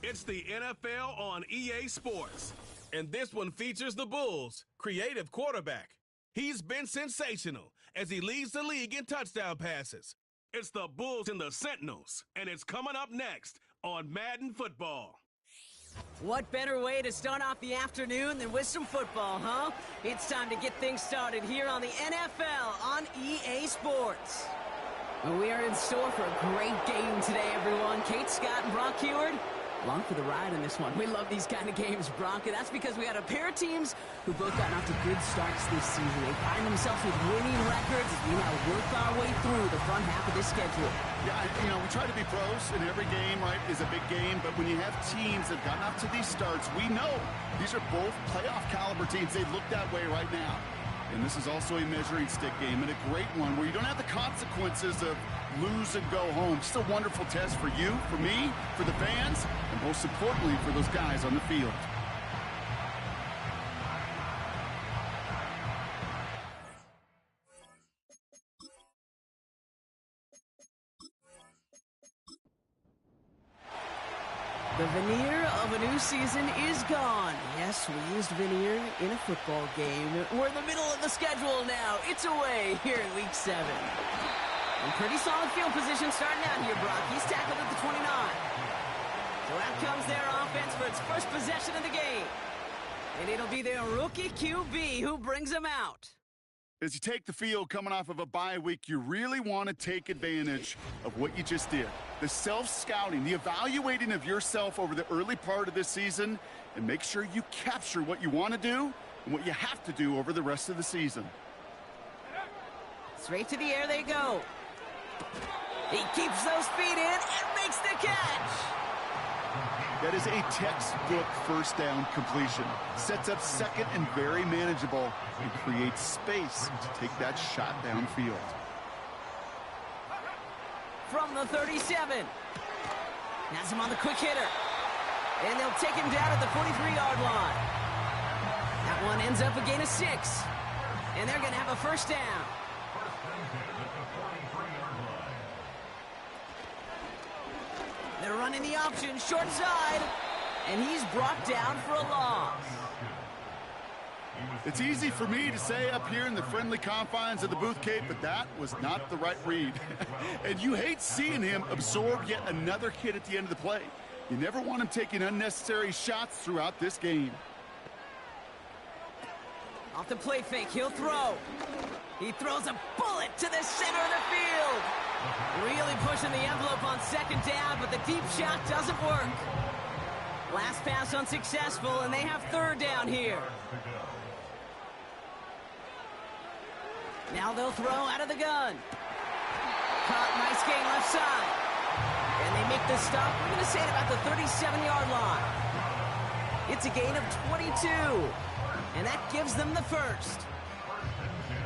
It's the NFL on EA Sports. And this one features the Bulls' creative quarterback. He's been sensational as he leads the league in touchdown passes. It's the Bulls and the Sentinels, and it's coming up next on Madden Football. What better way to start off the afternoon than with some football, huh? It's time to get things started here on the NFL on EA Sports. We are in store for a great game today, everyone. Kate Scott and Brock Heward, along for the ride in this one. We love these kind of games, Brock, and that's because we had a pair of teams who both gotten off to good starts this season. They find themselves with winning records as we now work our way through the front half of this schedule. Yeah, we try to be pros, and every game, right, is a big game, but when you have teams that have gotten off to these starts, we know these are both playoff caliber teams. They look that way right now. And this is also a measuring stick game, and a great one where you don't have the consequences of lose and go home. Just a wonderful test for you, for me, for the fans, and most importantly, for those guys on the field. The veneer of a new season is gone. Yes, we used veneer in a football game. We're in the middle of the schedule now. It's away here in Week 7. And pretty solid field position starting out here, Brock. He's tackled at the 29. So out comes their offense for its first possession of the game. And it'll be their rookie QB who brings them out. As you take the field coming off of a bye week, you really want to take advantage of what you just did. The self-scouting, the evaluating of yourself over the early part of this season, and make sure you capture what you want to do and what you have to do over the rest of the season. Straight to the air they go. He keeps those feet in and makes the catch. That is a textbook first down completion. Sets up second and very manageable and creates space to take that shot downfield. From the 37. Has him on the quick hitter. And they'll take him down at the 43-yard line. That one ends up a gain of 6. And they're going to have a first down. They're running the option, short side, and he's brought down for a loss. It's easy for me to say up here in the friendly confines of the booth, Kate, but that was not the right read. And you hate seeing him absorb yet another hit at the end of the play. You never want him taking unnecessary shots throughout this game. Off the play fake, he'll throw. He throws a bullet to the center of the field. Really pushing the envelope on second down, but the deep shot doesn't work. Last pass unsuccessful, and they have third down here. Now they'll throw out of the gun. Caught, nice gain left side. And they make the stop, we're going to say, at about the 37-yard line. It's a gain of 22, and that gives them the first.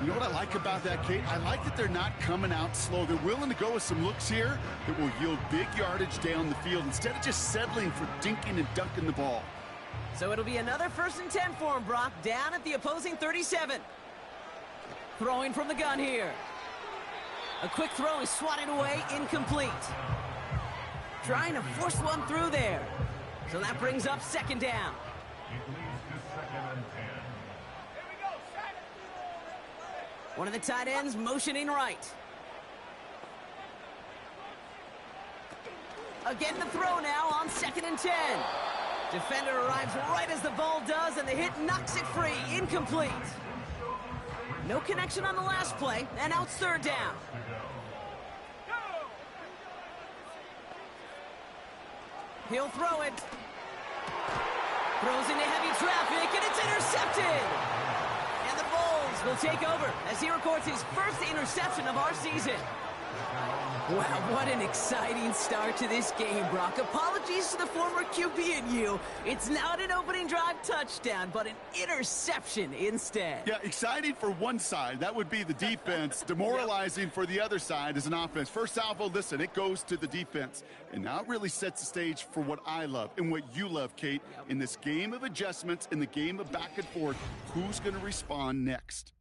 You know what I like about that, Kate? I like that they're not coming out slow. They're willing to go with some looks here that will yield big yardage down the field instead of just settling for dinking and dunking the ball. So it'll be another 1st and 10 for him, Brock, down at the opposing 37. Throwing from the gun here. A quick throw is swatted away, incomplete. Trying to force one through there. So that brings up second down. One of the tight ends motioning right. Again the throw now on 2nd and 10. Defender arrives right as the ball does, and the hit knocks it free. Incomplete. No connection on the last play, and out third down. He'll throw it. Throws into heavy traffic, and it's intercepted. And the Bulls will take over as he records his first interception of our season. Wow, what an exciting start to this game, Brock. Apologies to the former QB and you. It's not an opening drive touchdown, but an interception instead. Yeah, exciting for one side. That would be the defense. Demoralizing for the other side as an offense. First salvo, listen, it goes to the defense. And now it really sets the stage for what I love and what you love, Kate. In this game of adjustments, in the game of back and forth, who's going to respond next?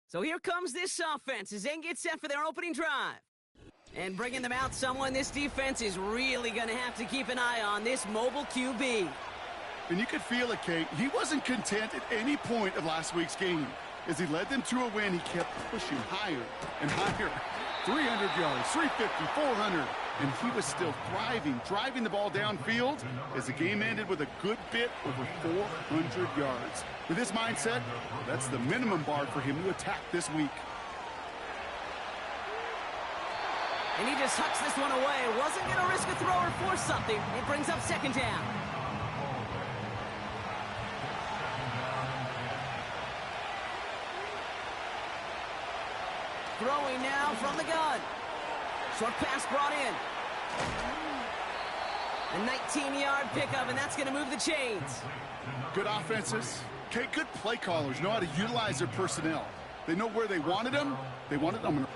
So here comes this offense as they get set for their opening drive. And bringing them out, someone this defense is really going to have to keep an eye on, this mobile QB. And you could feel it, Kate. He wasn't content at any point of last week's game. As he led them to a win, he kept pushing higher and higher. 300 yards, 350, 400. And he was still thriving, driving the ball downfield as the game ended with a good bit over 400 yards. With this mindset, that's the minimum bar for him to attack this week. And he just hucks this one away. Wasn't going to risk a throw or force something. It brings up second down. Throwing now from the gun. Short pass brought in. A 19-yard pickup, and that's going to move the chains. Good offenses. Okay, good play callers know how to utilize their personnel. They know where they wanted them. They wanted them.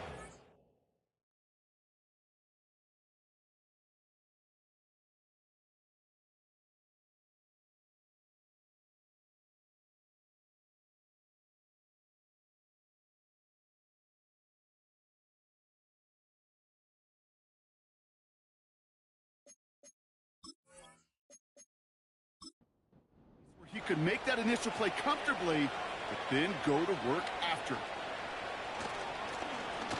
He could make that initial play comfortably, but then go to work after.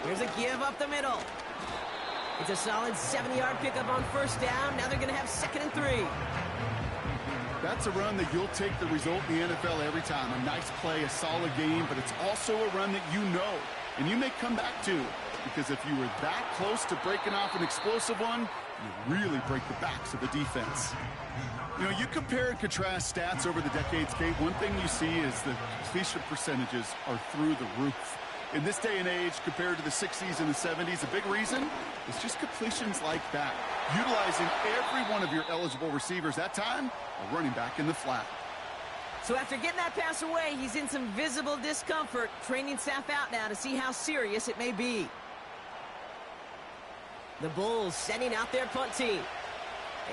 Here's a give up the middle. It's a solid 70-yard pickup on first down. Now they're going to have 2nd and 3. That's a run that you'll take the result in the NFL every time. A nice play, a solid game, but it's also a run that you know, and you may come back to, because if you were that close to breaking off an explosive one, you really break the backs of the defense. You know, you compare and contrast stats over the decades, Kate. One thing you see is the completion percentages are through the roof. In this day and age, compared to the 60s and the 70s, a big reason is just completions like that. Utilizing every one of your eligible receivers that time, a running back in the flat. So after getting that pass away, he's in some visible discomfort. Training staff out now to see how serious it may be. The Bulls sending out their punt team.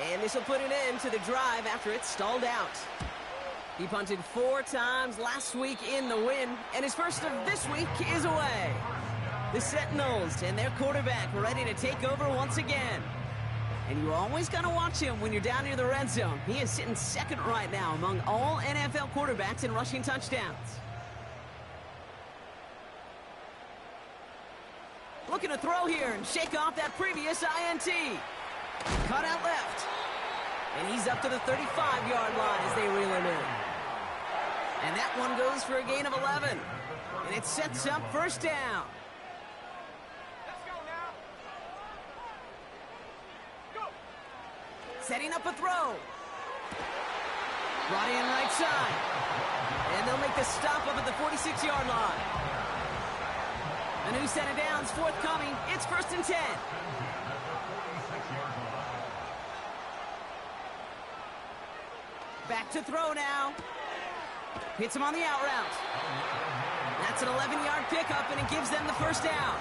And this will put an end to the drive after it stalled out. He punted 4 times last week in the win, and his first of this week is away. The Sentinels and their quarterback ready to take over once again. And you always got to watch him when you're down near the red zone. He is sitting second right now among all NFL quarterbacks in rushing touchdowns. Looking to throw here and shake off that previous INT. Cut out left. And he's up to the 35-yard line as they reel him in. And that one goes for a gain of 11. And it sets up first down. Let's go now. Go. Setting up a throw. Brought in right side. And they'll make the stop up at the 46-yard line. A new set of downs forthcoming. It's 1st and 10. Back to throw now. Hits him on the out route. That's an 11-yard pickup, and it gives them the first down.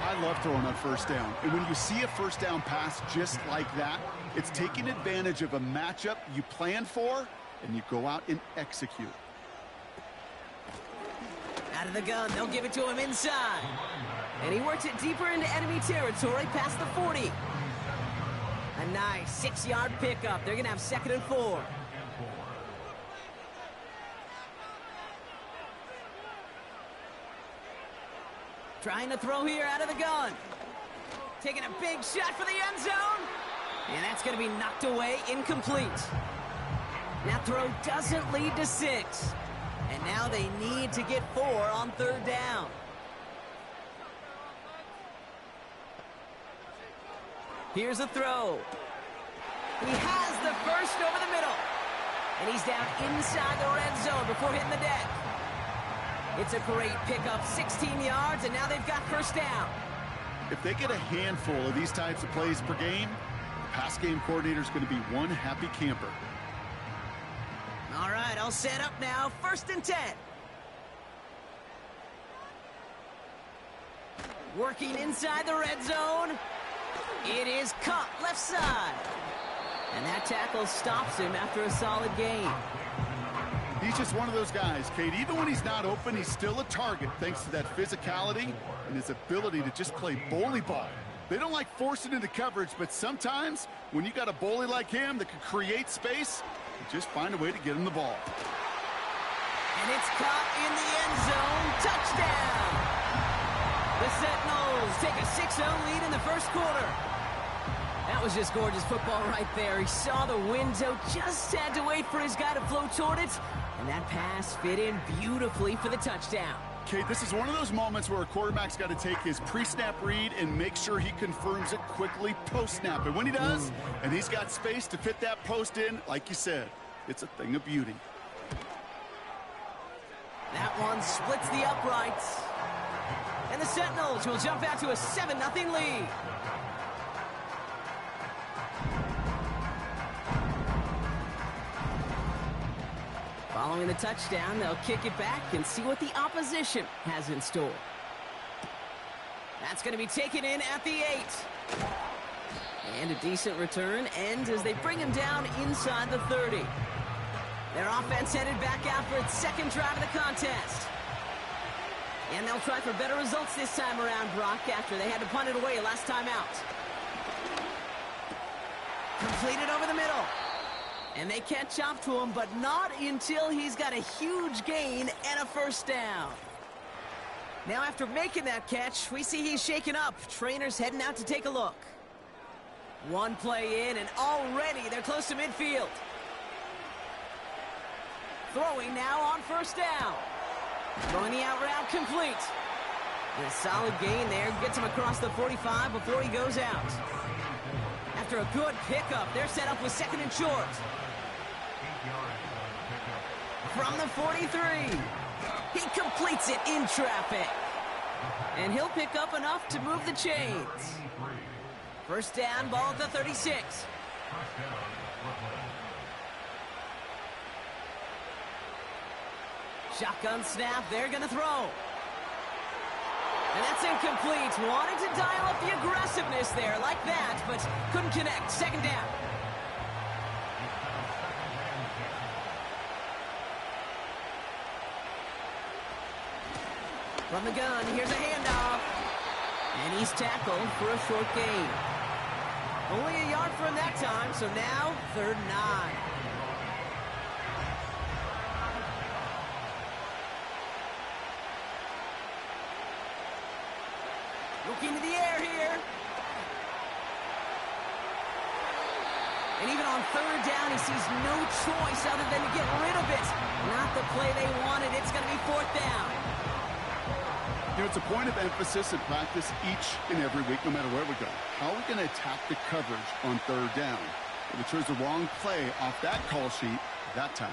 I love throwing on first down. And when you see a first down pass just like that, it's taking advantage of a matchup you plan for, and you go out and execute. Out of the gun, they'll give it to him inside. And he works it deeper into enemy territory past the 40. A nice 6-yard pickup. They're going to have 2nd and 4. Trying to throw here out of the gun. Taking a big shot for the end zone. And that's going to be knocked away, incomplete. That throw doesn't lead to 6. And now they need to get 4 on 3rd down. Here's a throw. He has the first over the middle. And he's down inside the red zone before hitting the deck. It's a great pickup, 16 yards, and now they've got first down. If they get a handful of these types of plays per game, the pass game coordinator is going to be one happy camper. All right, all set up now. 1st and 10. Working inside the red zone. It is cut left side. And that tackle stops him after a solid gain. He's just one of those guys, Kate. Even when he's not open, he's still a target thanks to that physicality and his ability to just play bully ball. They don't like forcing into coverage, but sometimes when you got a bully like him that can create space, you just find a way to get him the ball. And it's caught in the end zone. Touchdown! The Sentinels take a 6-0 lead in the first quarter. That was just gorgeous football right there. He saw the window, just had to wait for his guy to flow toward it, and that pass fit in beautifully for the touchdown. Kate, this is one of those moments where a quarterback's got to take his pre-snap read and make sure he confirms it quickly post-snap. And when he does, and he's got space to fit that post in, like you said, it's a thing of beauty. That one splits the uprights. And the Sentinels will jump out to a 7-0 lead. Following the touchdown, they'll kick it back and see what the opposition has in store. That's going to be taken in at the 8. And a decent return ends as they bring him down inside the 30. Their offense headed back out for its second drive of the contest. And they'll try for better results this time around, Brock, after they had to punt it away last time out. Completed over the middle. And they catch up to him, but not until he's got a huge gain and a first down. Now, after making that catch, we see he's shaken up. Trainers heading out to take a look. One play in, and already they're close to midfield. Throwing now on first down. Throwing the out route complete. And a solid gain there. Gets him across the 45 before he goes out. After a good pickup, they're set up with second and short. From the 43. He completes it in traffic. And he'll pick up enough to move the chains. First down, ball at the 36. Shotgun snap, they're going to throw. And that's incomplete. Wanted to dial up the aggressiveness there like that, but couldn't connect. Second down. From the gun, here's a handoff. And he's tackled for a short gain. Only a yard for him that time, so now 3rd and 9. Looking to the air here. And even on 3rd down, he sees no choice other than to get rid of it. Not the play they wanted. It's going to be 4th down. You know, it's a point of emphasis in practice each and every week, no matter where we go. How are we going to attack the coverage on 3rd down? Well, we chose the wrong play off that call sheet that time.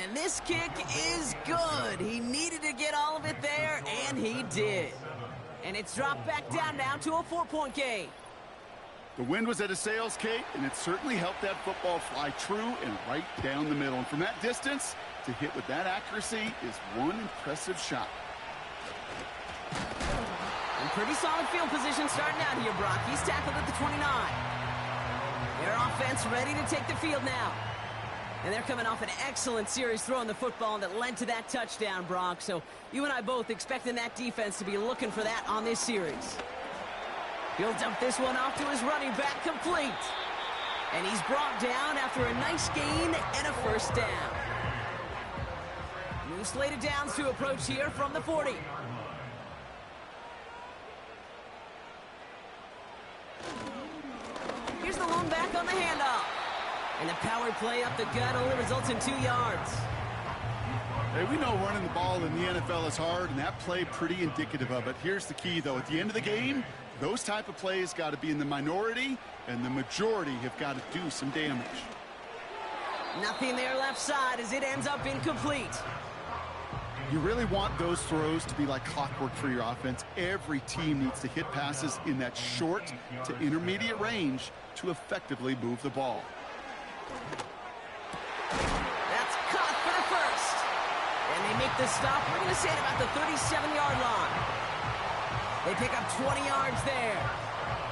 And this kick is good. He needed to get all of it there, and he did. And it's dropped back down now to a 4-point gain. The wind was at a sails, Kate, and it certainly helped that football fly true and right down the middle. And from that distance, to hit with that accuracy is one impressive shot. And pretty solid field position starting out here, Brock. He's tackled at the 29. Their offense ready to take the field now. And they're coming off an excellent series throwing the football that led to that touchdown, Brock. So you and I both expecting that defense to be looking for that on this series. He'll dump this one off to his running back, complete. And he's brought down after a nice gain and a first down. New slated downs to approach here from the 40. Here's the lone back on the handoff. And the power play up the gut only results in 2 yards. Hey, we know running the ball in the NFL is hard, and that play pretty indicative of it. Here's the key, though. At the end of the game, those type of plays got to be in the minority, and the majority have got to do some damage. Nothing there left side as it ends up incomplete. You really want those throws to be like clockwork for your offense. Every team needs to hit passes in that short to intermediate range to effectively move the ball. That's caught for the first. And they make the stop. We're going to say at about the 37-yard line. They pick up 20 yards there.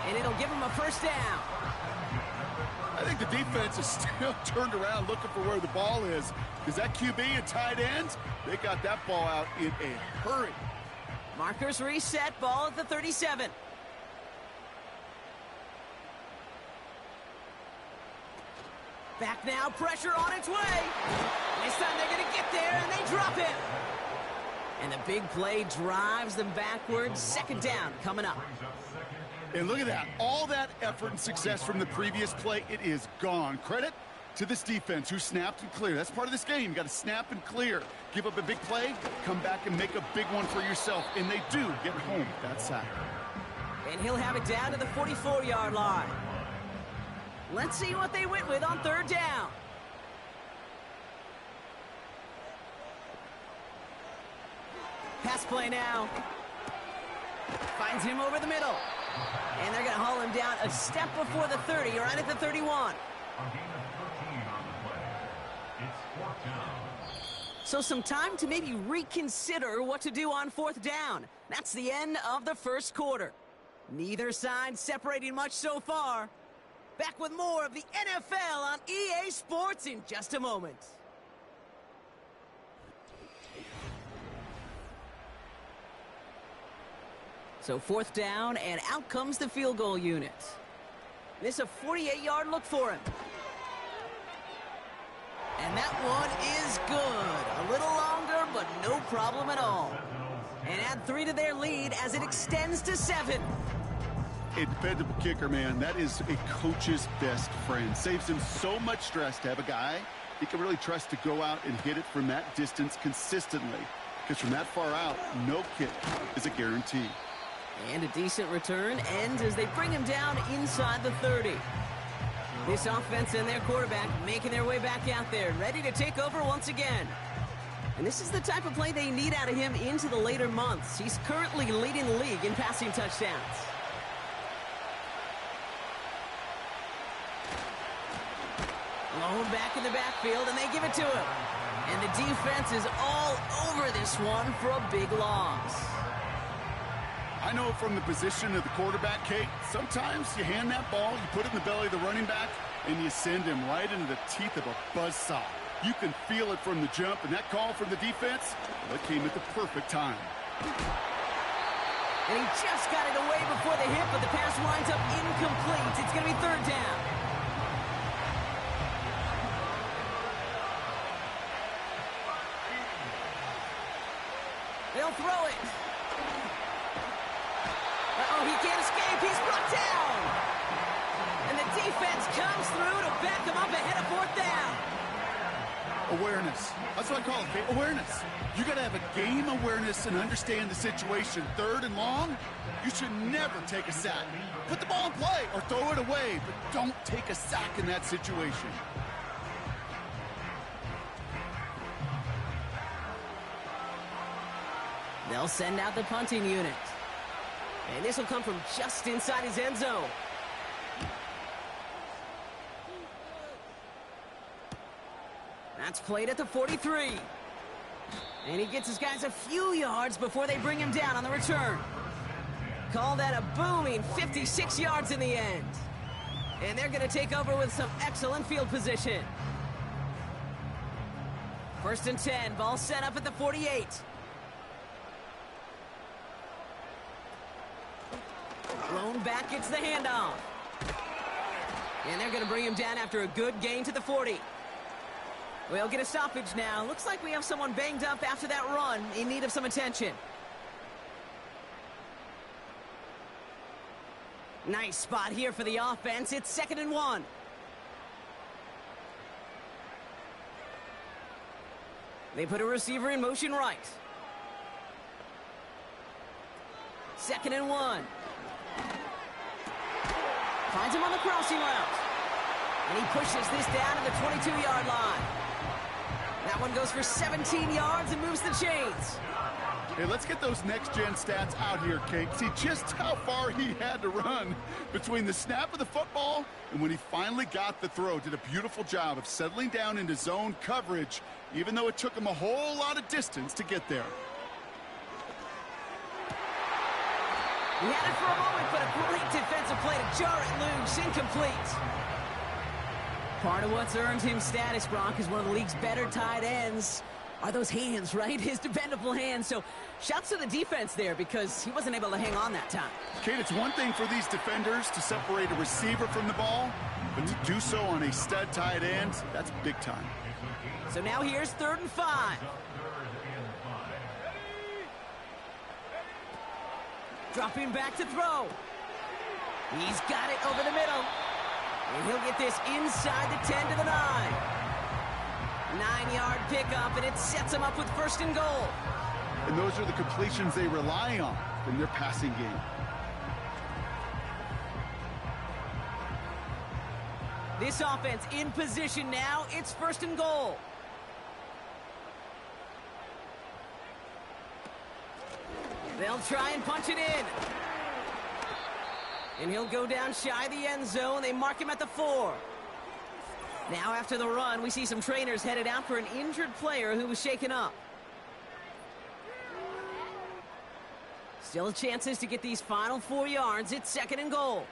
And it'll give them a first down. I think the defense is still turned around looking for where the ball is. Because that QB and tight ends, they got that ball out in a hurry. Markers reset, ball at the 37. Back now, pressure on its way. This time they're going to get there, and they drop him. And the big play drives them backwards. Second down coming up. And look at that. All that effort and success from the previous play, it is gone. Credit to this defense who snapped and cleared. That's part of this game. You got to snap and clear. Give up a big play, come back and make a big one for yourself. And they do get home with that sack. And he'll have it down to the 44-yard line. Let's see what they went with on third down. Pass play now. Finds him over the middle. And they're going to haul him down a step before the 30, right at the 31. So some time to maybe reconsider what to do on fourth down. That's the end of the first quarter. Neither side separating much so far. Back with more of the NFL on EA Sports in just a moment. So fourth down, and out comes the field goal unit. This is a 48-yard look for him. And that one is good. A little longer, but no problem at all. And add 3 to their lead as it extends to 7. A dependable kicker, man. That is a coach's best friend. Saves him so much stress to have a guy he can really trust to go out and hit it from that distance consistently. Because from that far out, no kick is a guarantee. And a decent return ends as they bring him down inside the 30. This offense and their quarterback making their way back out there, ready to take over once again. And this is the type of play they need out of him into the later months. He's currently leading the league in passing touchdowns. Blown back in the backfield, and they give it to him. And the defense is all over this one for a big loss. I know from the position of the quarterback, Kate, sometimes you hand that ball, you put it in the belly of the running back, and you send him right into the teeth of a buzzsaw. You can feel it from the jump, and that call from the defense, that came at the perfect time. And he just got it away before the hit, but the pass winds up incomplete. It's going to be third down. They'll throw it. Uh-oh, he can't escape. He's brought down. And the defense comes through to back him up ahead of fourth down. Awareness. That's what I call it, Kate. Awareness. You got to have a game awareness and understand the situation. Third and long, you should never take a sack. Put the ball in play or throw it away, but don't take a sack in that situation. They'll send out the punting unit. And this will come from just inside his end zone. That's played at the 43. And he gets his guys a few yards before they bring him down on the return. Call that a booming 56 yards in the end. And they're going to take over with some excellent field position. First and 10, ball set up at the 48. Blown back, gets the handoff. And they're going to bring him down after a good gain to the 40. We'll get a stoppage now. Looks like we have someone banged up after that run, in need of some attention. Nice spot here for the offense. It's 2nd and 1. They put a receiver in motion right. 2nd and 1. Finds him on the crossing route. And he pushes this down to the 22-yard line. That one goes for 17 yards and moves the chains. Hey, let's get those next-gen stats out here, Kate. See just how far he had to run between the snap of the football and when he finally got the throw. Did a beautiful job of settling down into zone coverage, even though it took him a whole lot of distance to get there. He had it for a moment, but a great defensive play to jar it loose. Incomplete. Part of what's earned him status, Brock, is one of the league's better tight ends. are those hands, right? His dependable hands. So shouts to the defense there because he wasn't able to hang on that time. Kate, it's one thing for these defenders to separate a receiver from the ball, but to do so on a stud tight end, that's big time. So now here's 3rd and 5. Dropping back to throw. He's got it over the middle. And he'll get this inside the 10 to the 9. 9-yard pickup, and it sets him up with 1st and goal. And those are the completions they rely on in their passing game. This offense in position now. It's 1st and goal. They'll try and punch it in. And he'll go down shy of the end zone. They mark him at the 4. Now after the run, we see some trainers headed out for an injured player who was shaken up. Still chances to get these final 4 yards. It's 2nd and goal.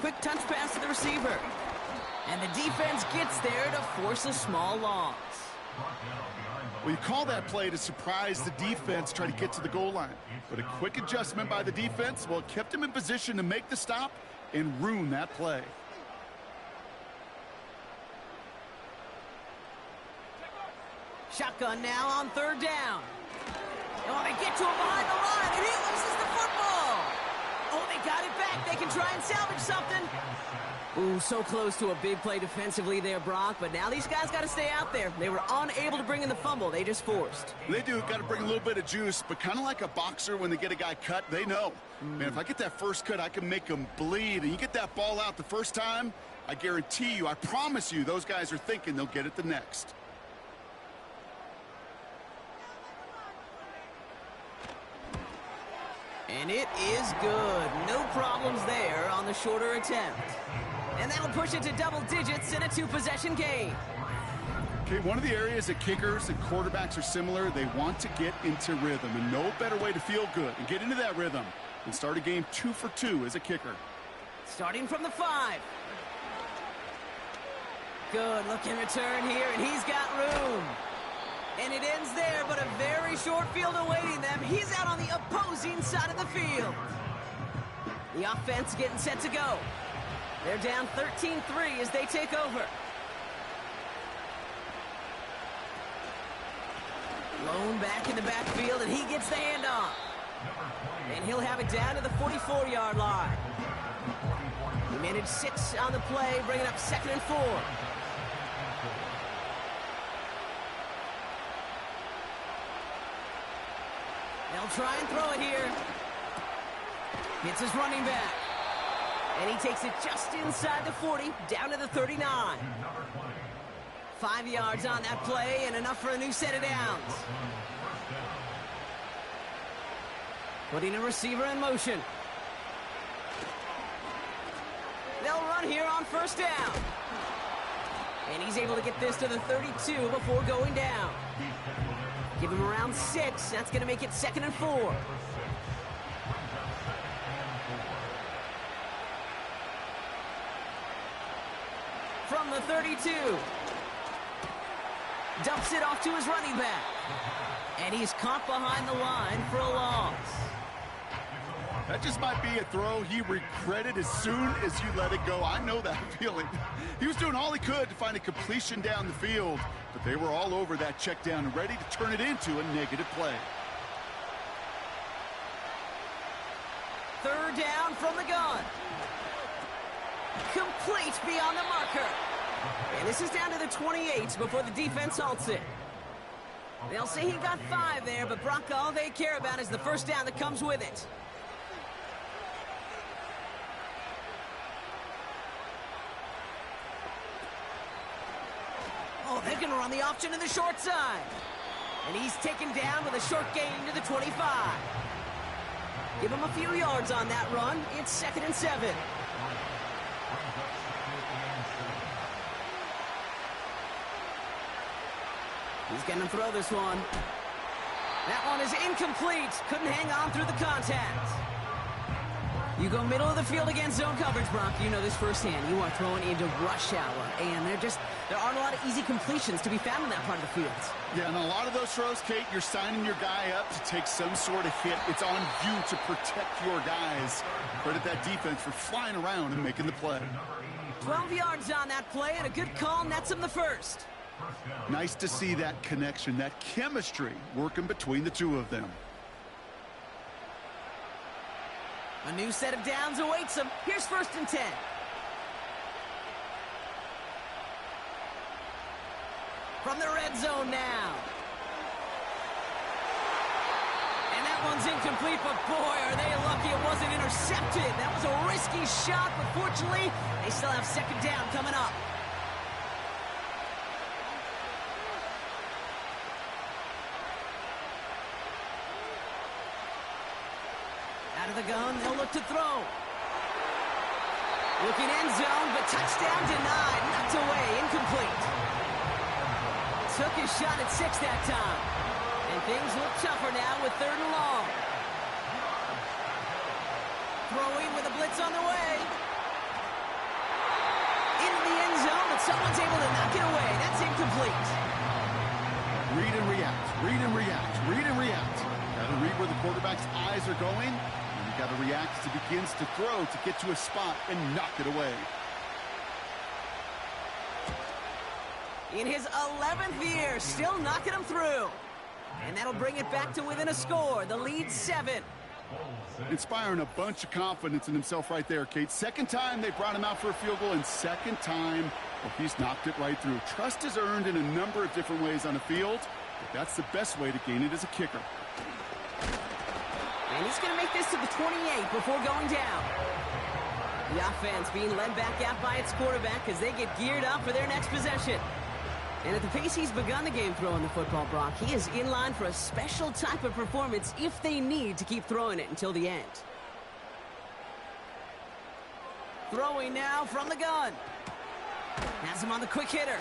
Quick touch pass to the receiver. And the defense gets there to force a small loss. Well, you call that play to surprise the defense, try to get to the goal line. But a quick adjustment by the defense, well, it kept him in position to make the stop and ruin that play. Shotgun now on 3rd down. Oh, they get to him behind the line, and he loses the football. Oh, they got it back. They can try and salvage something. Ooh, so close to a big play defensively there, Brock, but now these guys got to stay out there. They were unable to bring in the fumble they just forced. They do got to bring a little bit of juice, but kind of like a boxer when they get a guy cut, they know. Man, if I get that first cut, I can make them bleed. And you get that ball out the first time, I guarantee you, I promise you, those guys are thinking they'll get it the next. And it is good. No problems there on the shorter attempt. And that'll push it to double digits in a 2-possession game. Okay, one of the areas that kickers and quarterbacks are similar, they want to get into rhythm. And no better way to feel good and get into that rhythm than start a game 2 for 2 as a kicker. Starting from the 5. Good looking return here, and he's got room. And it ends there, but a very short field awaiting them. He's out on the opposing side of the field. The offense getting set to go. They're down 13-3 as they take over. Lone back in the backfield, and he gets the handoff. And he'll have it down to the 44-yard line. He managed 6 on the play, bringing up 2nd and 4. They'll try and throw it here. Hits his running back. And he takes it just inside the 40, down to the 39. 5 yards on that play and enough for a new set of downs. Putting a receiver in motion. They'll run here on 1st down. And he's able to get this to the 32 before going down. Give him around 6. That's going to make it 2nd and 4. From the 32. Dumps it off to his running back. And he's caught behind the line for a loss. That just might be a throw he regretted as soon as you let it go. I know that feeling. He was doing all he could to find a completion down the field, but they were all over that check down and ready to turn it into a negative play. 3rd down from the gun. Complete beyond the marker. And this is down to the 28 before the defense halts it. They'll say he got 5 there, but Brock, all they care about is the 1st down that comes with it. Oh, they're going to run the option to the short side. And he's taken down with a short gain to the 25. Give him a few yards on that run. It's 2nd and 7. He's going to throw this one. That one is incomplete. Couldn't hang on through the contact. You go middle of the field against zone coverage, Brock. You know this firsthand. You are throwing into rush hour, and there aren't a lot of easy completions to be found in that part of the field. Yeah, and a lot of those throws, Kate, you're signing your guy up to take some sort of hit. It's on you to protect your guys. Credit that defense for flying around and making the play. 12 yards on that play, and a good call nets him the first. Nice to see that connection, that chemistry working between the two of them. A new set of downs awaits him. Here's 1st and 10. From the red zone now. And that one's incomplete, but boy, are they lucky it wasn't intercepted. That was a risky shot, but fortunately, they still have 2nd down coming up. Out of the gun, they'll look to throw. Looking end zone, but touchdown denied. Knocked away, incomplete. Took his shot at 6 that time. And things look tougher now with 3rd and long. Throwing with a blitz on the way. Into the end zone, but someone's able to knock it away. That's incomplete. Read and react, read and react, read and react. Got to read where the quarterback's eyes are going. Got to react as he begins to throw to get to a spot and knock it away. In his 11th year, still knocking him through. And that'll bring it back to within a score. The lead 7. Inspiring a bunch of confidence in himself right there, Kate. 2nd time they brought him out for a field goal, and 2nd time, well, he's knocked it right through. Trust is earned in a number of different ways on the field, but that's the best way to gain it as a kicker. And he's going to make this to the 28 before going down. The offense being led back out by its quarterback as they get geared up for their next possession. And at the pace he's begun the game throwing the football, Brock, he is in line for a special type of performance if they need to keep throwing it until the end. Throwing now from the gun. Has him on the quick hitter.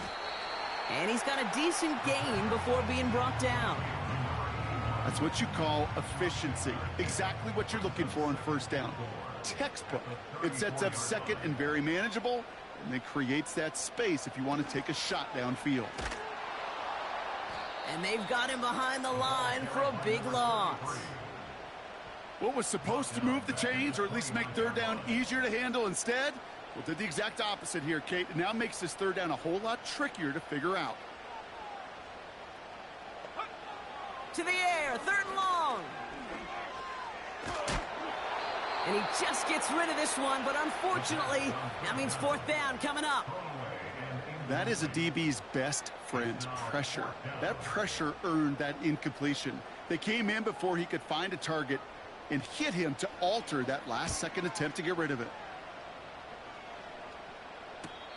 And he's got a decent gain before being brought down. That's what you call efficiency. Exactly what you're looking for on 1st down. Textbook. It sets up 2nd and very manageable, and then creates that space if you want to take a shot downfield. And they've got him behind the line for a big loss. What was supposed to move the chains, or at least make 3rd down easier to handle instead? Well, did the exact opposite here, Kate. It now makes this 3rd down a whole lot trickier to figure out. To the air, 3rd and long. And he just gets rid of this one, but unfortunately, that means 4th down coming up. That is a DB's best friend, pressure. That pressure earned that incompletion. They came in before he could find a target and hit him to alter that last-second attempt to get rid of it.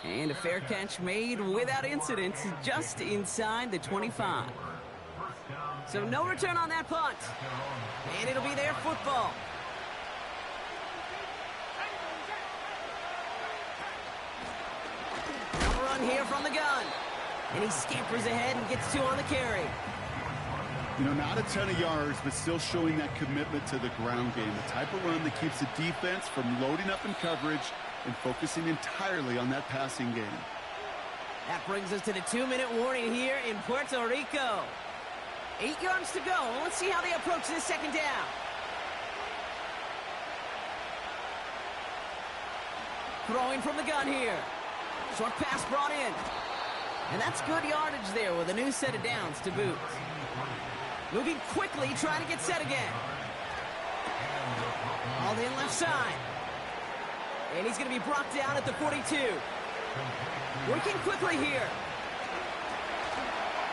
And a fair catch made without incident, just inside the 25. So no return on that punt. And it'll be their football. Now a run here from the gun. And he scampers ahead and gets 2 on the carry. You know, not a ton of yards, but still showing that commitment to the ground game. The type of run that keeps the defense from loading up in coverage and focusing entirely on that passing game. That brings us to the 2-minute warning here in Puerto Rico. 8 yards to go. Let's see how they approach this 2nd down. Throwing from the gun here. Short pass brought in. And that's good yardage there with a new set of downs to boot. Moving quickly, trying to get set again. All in left side. And he's going to be brought down at the 42. Working quickly here.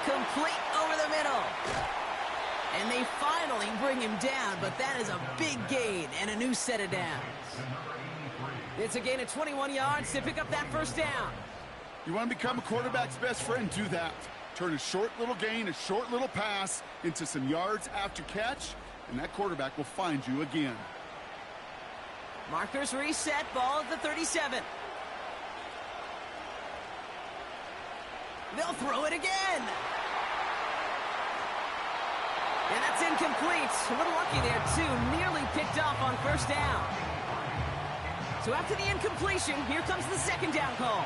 Complete over the middle. And they finally bring him down, but that is a big gain and a new set of downs. It's a gain of 21 yards to pick up that 1st down. You want to become a quarterback's best friend? Do that. Turn a short little gain, a short little pass into some yards after catch, and that quarterback will find you again. Markers reset, ball at the 37. They'll throw it again. And that's incomplete. A little lucky there, too. Nearly picked off on 1st down. So after the incompletion, here comes the second down call.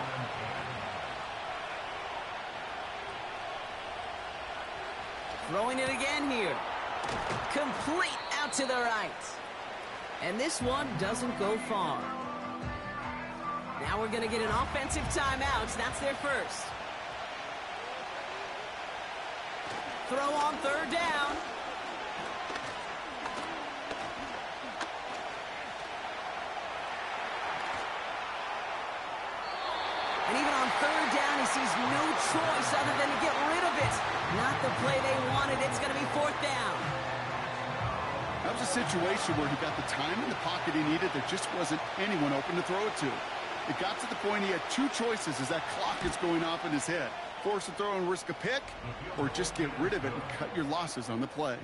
Throwing it again here. Complete out to the right. And this one doesn't go far. Now we're going to get an offensive timeout. That's their first. Throw on third down. And even on third down, he sees no choice other than to get rid of it. Not the play they wanted. It's going to be fourth down. That was a situation where he got the time in the pocket he needed. There just wasn't anyone open to throw it to. It got to the point he had two choices as that clock is going off in his head. Force a throw and risk a pick, or just get rid of it and cut your losses on the play.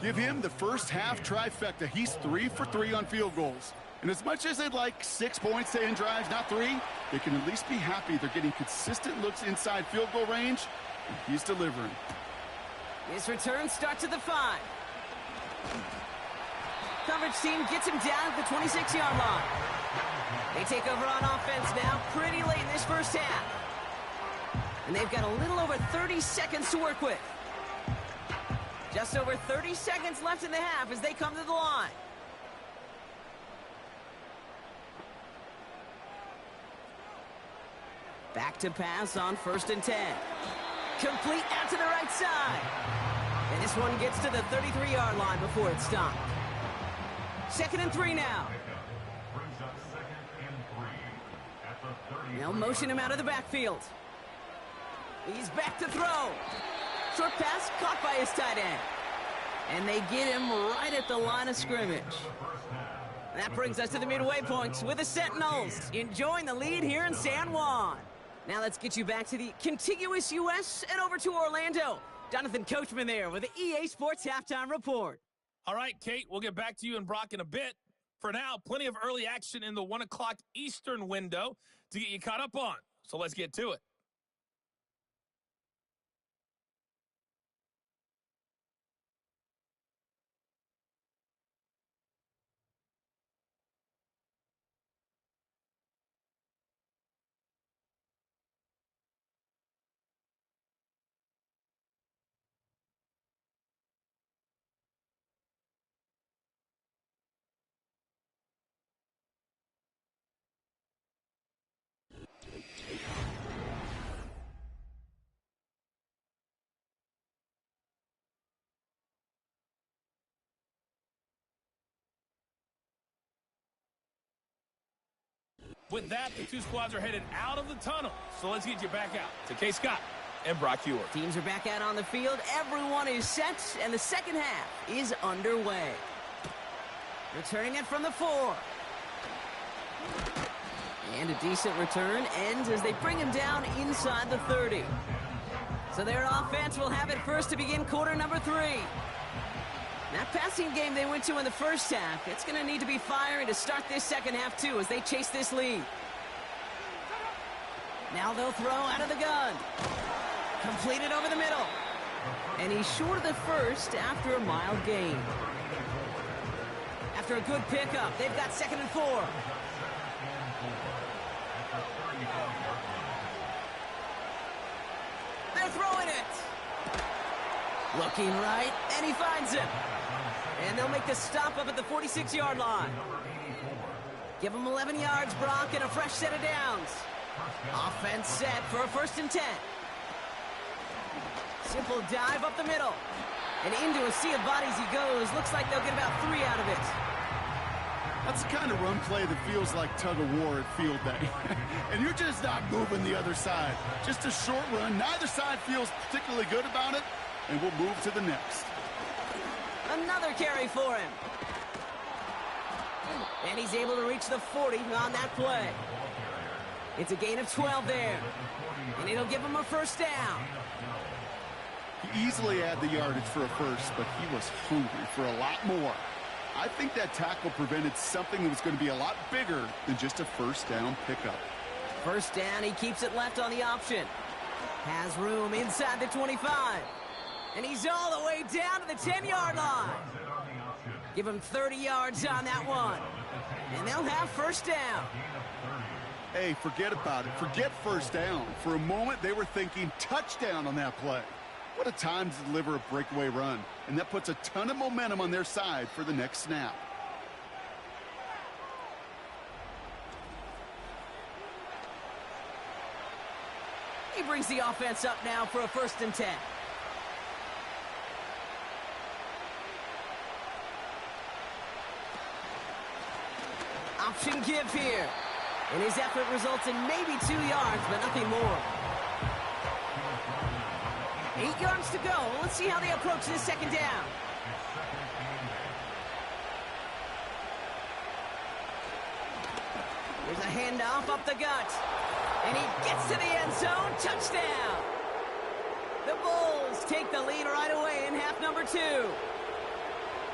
Give him the first half trifecta. He's 3 for 3 on field goals. And as much as they'd like 6 points to end drives, not 3, they can at least be happy they're getting consistent looks inside field goal range, and he's delivering. His return starts at the 5. Coverage team gets him down at the 26-yard line. They take over on offense now pretty late in this first half. And they've got a little over 30 seconds to work with. Just over 30 seconds left in the half as they come to the line. Back to pass on 1st and 10. Complete out to the right side. And this one gets to the 33-yard line before it's stopped. 2nd and 3 now. They'll motion him out of the backfield. He's back to throw. Short pass caught by his tight end. And they get him right at the line of scrimmage. That brings us to the midway point with the Sentinels enjoying the lead here in San Juan. Now let's get you back to the contiguous U.S. and over to Orlando. Jonathan Coachman there with the EA Sports Halftime Report. All right, Kate, we'll get back to you and Brock in a bit. For now, plenty of early action in the 1 o'clock Eastern window to get you caught up on. So let's get to it. With that, the two squads are headed out of the tunnel. So let's get you back out to Kay Scott and Brock Huard. Teams are back out on the field. Everyone is set, and the second half is underway. Returning it from the 4. And a decent return ends as they bring him down inside the 30. So their offense will have it first to begin quarter number 3. That passing game they went to in the first half, it's going to need to be fiery to start this second half, too, as they chase this lead. Now they'll throw out of the gun. Completed over the middle. And he's short of the first after a mild gain. After a good pickup, they've got 2nd and 4. They're throwing it. Looking right, and he finds him. And they'll make the stop up at the 46-yard line. Give them 11 yards, Brock, and a fresh set of downs. Offense set for a 1st and 10. Simple dive up the middle. And into a sea of bodies he goes. Looks like they'll get about 3 out of it. That's the kind of run play that feels like tug-of-war at field day. And you're just not moving the other side. Just a short run. Neither side feels particularly good about it. And we'll move to the next. Another carry for him. And he's able to reach the 40 on that play. It's a gain of 12 there. And it'll give him a 1st down. He easily had the yardage for a first, but he was hungry for a lot more. I think that tackle prevented something that was going to be a lot bigger than just a 1st down pickup. 1st down, he keeps it left on the option. Has room inside the 25. And he's all the way down to the 10-yard line. Give him 30 yards on that one. And they'll have first down. Hey, forget about it. Forget first down. For a moment, they were thinking touchdown on that play. What a time to deliver a breakaway run. And that puts a ton of momentum on their side for the next snap. He brings the offense up now for a 1st and 10. Option give here. And his effort results in maybe 2 yards, but nothing more. 8 yards to go. Let's see how they approach this 2nd down. There's a handoff up the gut. And he gets to the end zone. Touchdown. The Bulls take the lead right away in half number 2.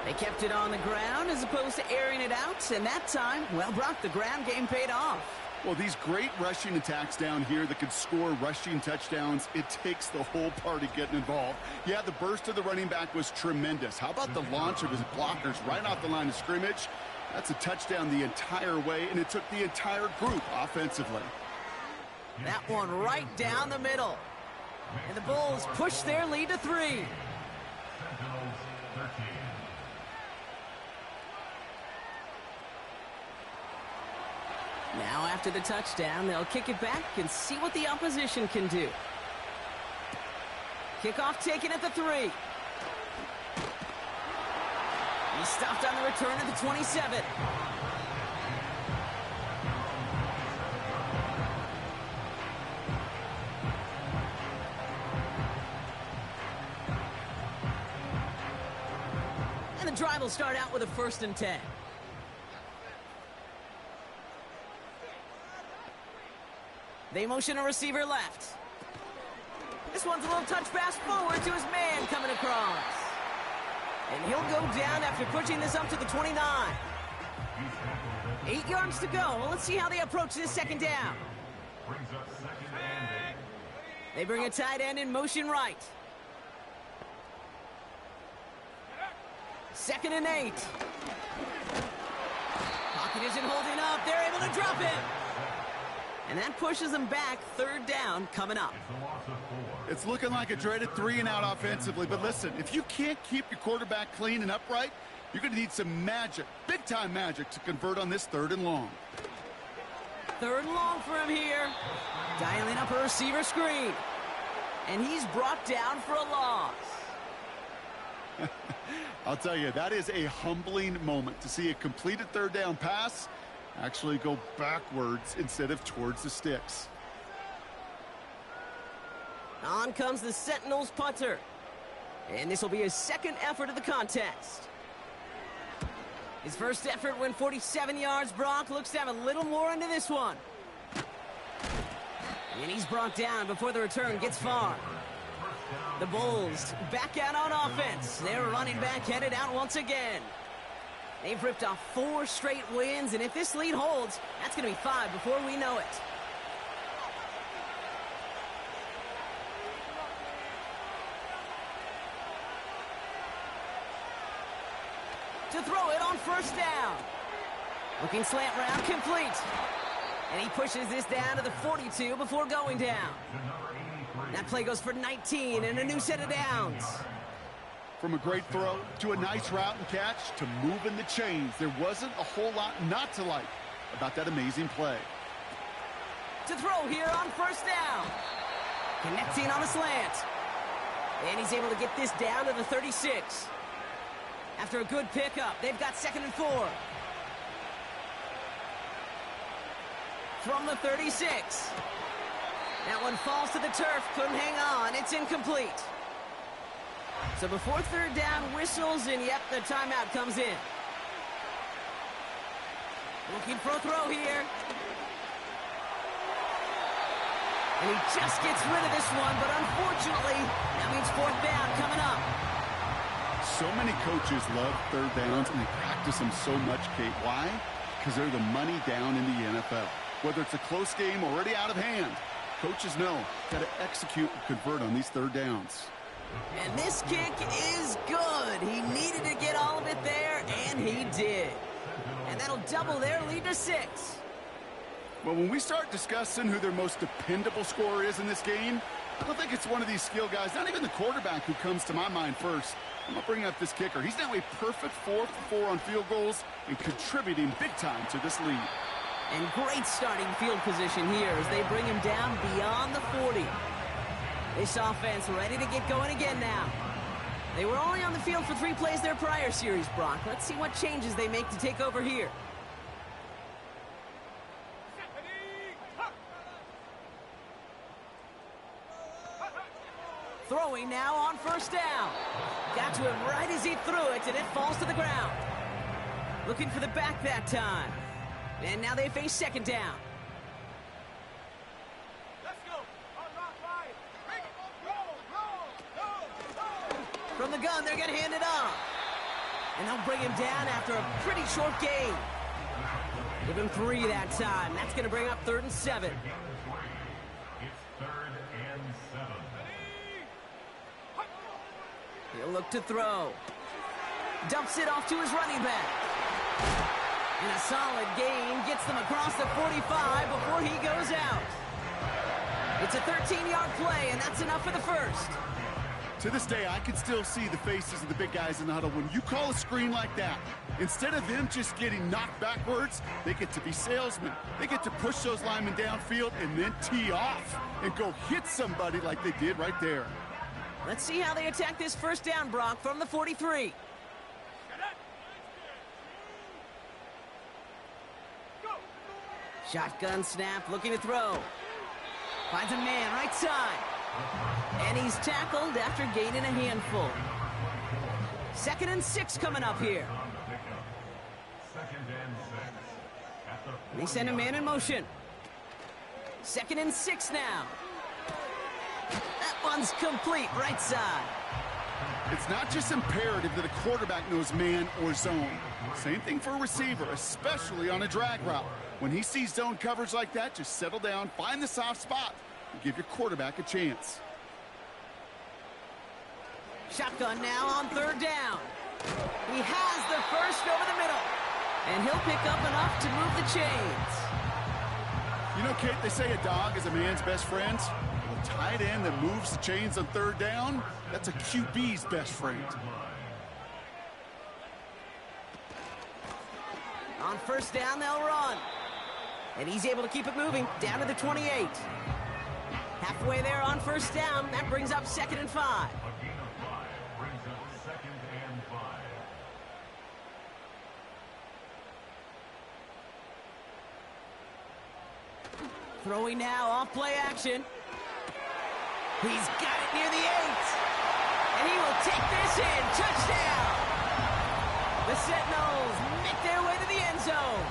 They kept it on the ground as opposed to airing it out. And that time, well, Brock, the ground game paid off. Well, these great rushing attacks down here that could score rushing touchdowns, it takes the whole party getting involved. Yeah, the burst of the running back was tremendous. How about the launch of his blockers right off the line of scrimmage? That's a touchdown the entire way, and it took the entire group offensively. That one right down the middle. And the Bulls push their lead to 3. Now after the touchdown, they'll kick it back and see what the opposition can do. Kickoff taken at the 3. He stopped on the return at the 27. And the drive will start out with a 1st and 10. They motion a receiver left. This one's a little touch pass forward to his man coming across. And he'll go down after pushing this up to the 29. 8 yards to go. Let's see how they approach this 2nd down. They bring a tight end in motion right. 2nd and 8. Pocket isn't holding up. They're able to drop it. And that pushes them back. 3rd down coming up. It's looking like a dreaded 3-and-out offensively. But listen, if you can't keep your quarterback clean and upright, you're going to need some magic, big-time magic, to convert on this 3rd and long. 3rd and long for him here. Dialing up a receiver screen. And he's brought down for a loss. I'll tell you, that is a humbling moment to see a completed 3rd down pass actually go backwards instead of towards the sticks. On comes the Sentinels punter. And this will be his 2nd effort of the contest. His first effort went 47 yards. Brock looks to have a little more into this one. And he's brought down before the return gets far. The Bulls back out on offense. Their running back headed out once again. They've ripped off 4 straight wins, and if this lead holds, that's going to be 5 before we know it. To throw it on 1st down. Looking slant route complete. And he pushes this down to the 42 before going down. That play goes for 19 and a new set of downs. From a great throw to a nice route and catch to moving the chains, there wasn't a whole lot not to like about that amazing play. To throw here on 1st down. Connecting on the slant. And he's able to get this down to the 36. After a good pickup, they've got 2nd and 4. From the 36. That one falls to the turf. Couldn't hang on. It's incomplete. So before 3rd down whistles, and yep, the timeout comes in. Looking for a throw here. And he just gets rid of this one, but unfortunately, that means 4th down coming up. So many coaches love 3rd downs, and they practice them so much, Kate. Why? Because they're the money down in the NFL. Whether it's a close game already out of hand, coaches know got to execute and convert on these 3rd downs. And this kick is good. He needed to get all of it there, and he did. And that'll double their lead to 6. Well, when we start discussing who their most dependable scorer is in this game, I don't think it's one of these skill guys, not even the quarterback, who comes to my mind first. I'm going to bring up this kicker. He's now a perfect 4 for 4 on field goals and contributing big time to this lead. And great starting field position here as they bring him down beyond the 40. This offense ready to get going again now. They were only on the field for 3 plays their prior series, Brock. Let's see what changes they make to take over here. Throwing now on first down. Got to him right as he threw it, and it falls to the ground. Looking for the back that time. And now they face second down. Let's go. From the gun, they're going to hand it off. And they'll bring him down after a pretty short gain. Give him 3 that time. That's going to bring up 3rd and 7. He'll look to throw. Dumps it off to his running back. And a solid gain gets them across the 45 before he goes out. It's a 13-yard play, and that's enough for the first. To this day, I can still see the faces of the big guys in the huddle. When you call a screen like that, instead of them just getting knocked backwards, they get to be salesmen. They get to push those linemen downfield and then tee off and go hit somebody like they did right there. Let's see how they attack this first down, Brock, from the 43. Shotgun snap, looking to throw. Finds a man right side. And he's tackled after gaining a handful. 2nd and 6 coming up here. They send a man in motion. 2nd and 6 now. That one's complete, right side. It's not just imperative that a quarterback knows man or zone. Same thing for a receiver, especially on a drag route. When he sees zone coverage like that, just settle down, find the soft spot, and give your quarterback a chance. Shotgun now on 3rd down. He has the first over the middle. And he'll pick up enough to move the chains. You know, Kate, they say a dog is a man's best friend. A tight end that moves the chains on 3rd down, that's a QB's best friend. On first down, they'll run. And he's able to keep it moving down to the 28. Halfway there on first down, that brings up 2nd and 5. Throwing now off play action. He's got it near the 8. And he will take this in. Touchdown! The Sentinels make their way to the end zone.